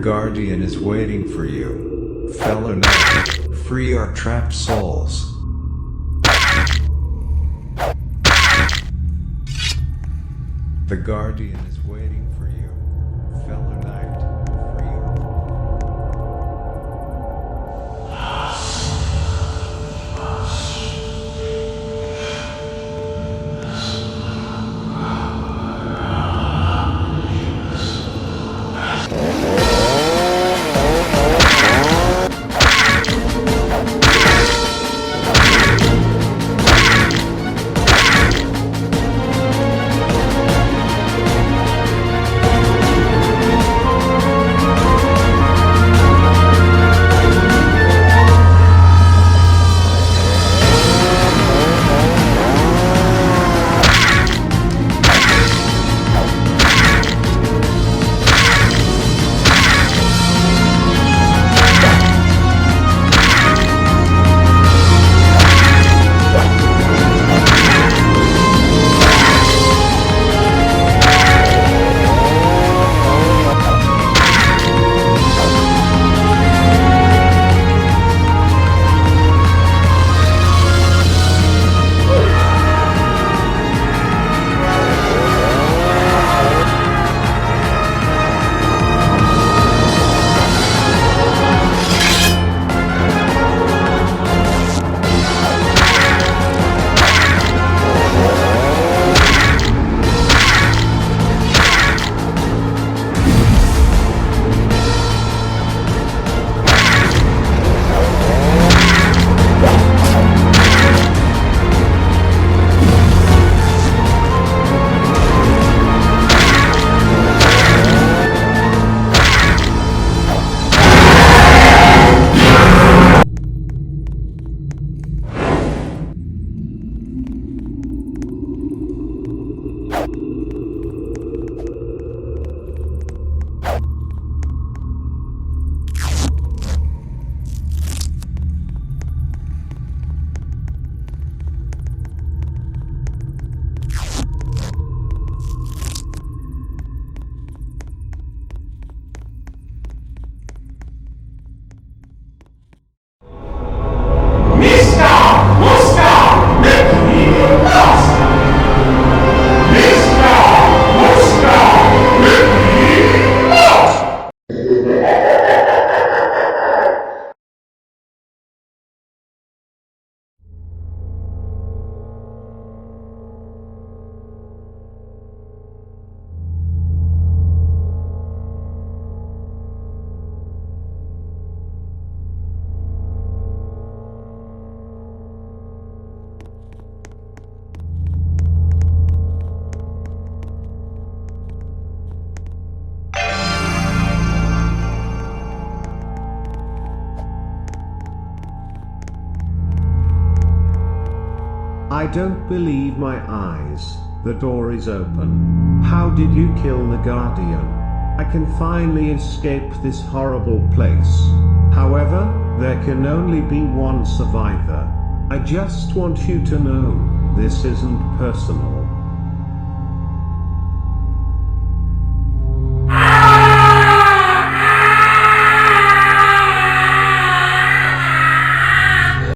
Guardian is waiting for you. Fellow knight, free our trapped souls. The Guardian is waiting for you. Fellow knight, free our... I don't believe my eyes. The door is open. How did you kill the Guardian? I can finally escape this horrible place. However, there can only be one survivor. I just want you to know, this isn't personal.